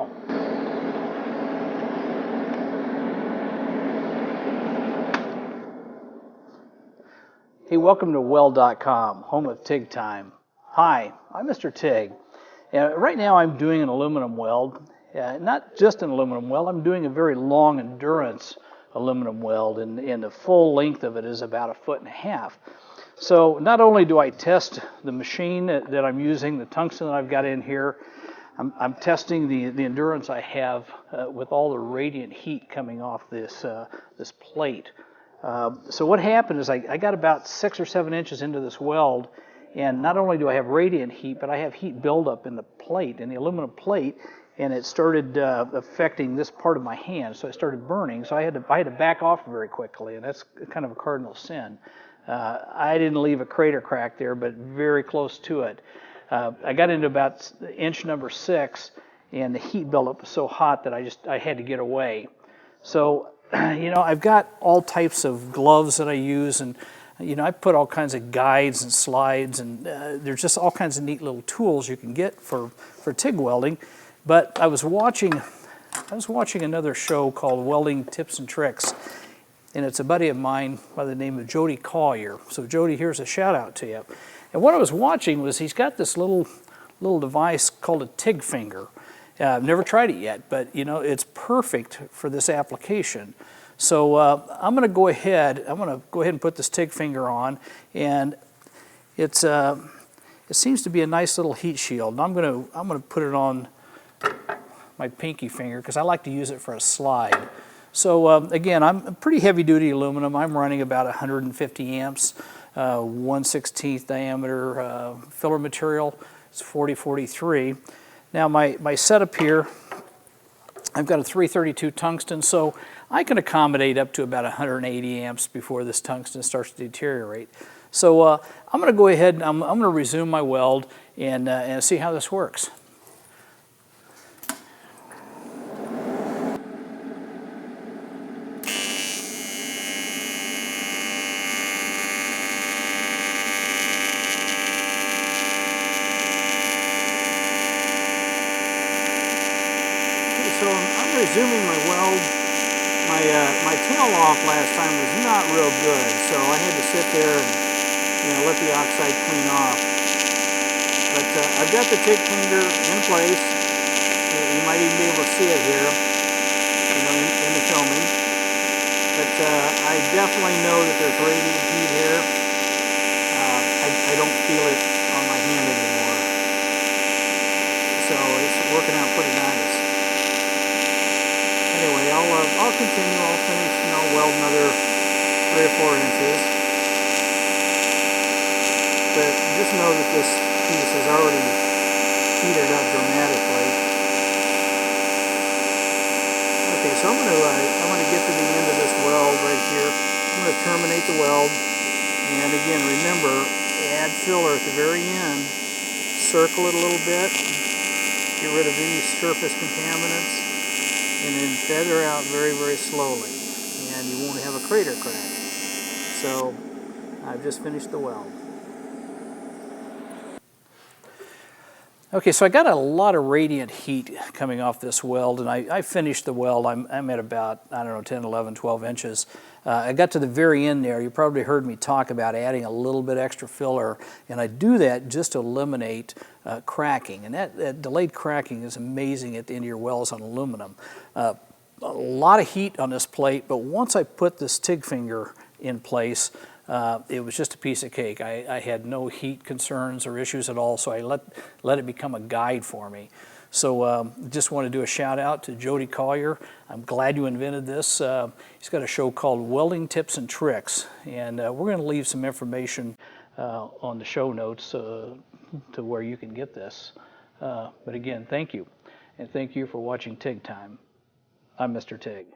now. Hey, welcome to Weld.com, home of TIG Time. Hi, I'm Mr. TIG. Right now I'm doing an aluminum weld. Not just an aluminum weld, I'm doing a very long endurance aluminum weld, and the full length of it is about 1.5 feet. So not only do I test the machine that I'm using, the tungsten that I've got in here, I'm testing the endurance I have with all the radiant heat coming off this plate. So what happened is I got about 6 or 7 inches into this weld, and not only do I have radiant heat, but I have heat buildup in the plate, in the aluminum plate, and it started affecting this part of my hand, so it started burning. So I had to back off very quickly, and that's kind of a cardinal sin. I didn't leave a crater crack there, but very close to it. I got into about inch number 6, and the heat buildup was so hot that I had to get away. So I've got all types of gloves that I use, and I put all kinds of guides and slides, and there's just all kinds of neat little tools you can get for TIG welding. But I was watching another show called Welding Tips and Tricks, and it's a buddy of mine by the name of Jody Collier. So Jody, here's a shout out to you. And what I was watching was he's got this little device called a TIG Finger. I've never tried it yet, but it's perfect for this application. So I'm going to go ahead and put this TIG Finger on, and it seems to be a nice little heat shield. And I'm going to put it on my pinky finger because I like to use it for a slide. So again, I'm pretty heavy duty aluminum. I'm running about 150 amps, 1/16 diameter filler material. It's 4043. Now my setup here, I've got a 332 tungsten, so I can accommodate up to about 180 amps before this tungsten starts to deteriorate. So I'm going to go ahead and I'm going to resume my weld and see how this works. So I'm resuming my weld. My tail off last time was not real good, so I had to sit there and let the oxide clean off. But I've got the TIG Finger in place. You might even be able to see it here, in the filming. But I definitely know that there's radiant heat here. I don't feel it on my hand anymore. So it's working out pretty nice. Anyway, I'll continue. I'll finish, weld another 3 or 4 inches. But just know that this piece is already heated up dramatically. Okay, so I'm gonna get to the end of this weld right here. I'm gonna terminate the weld, and again, remember, add filler at the very end. Circle it a little bit. Get rid of any surface contaminants. And then feather out very, very slowly, and you won't have a crater crack. So I've just finished the weld. Okay, so I got a lot of radiant heat coming off this weld, and I finished the weld. I'm at about, 10, 11, 12 inches. I got to the very end there. You probably heard me talk about adding a little bit extra filler, and I do that just to eliminate cracking. And that delayed cracking is amazing at the end of your welds on aluminum. A lot of heat on this plate, but once I put this TIG Finger in place, it was just a piece of cake. I had no heat concerns or issues at all, so I let it become a guide for me. So just want to do a shout out to Jody Collier. I'm glad you invented this. He's got a show called Welding Tips and Tricks, and we're going to leave some information on the show notes to where you can get this. But again, thank you, and thank you for watching TIG Time. I'm Mr. TIG.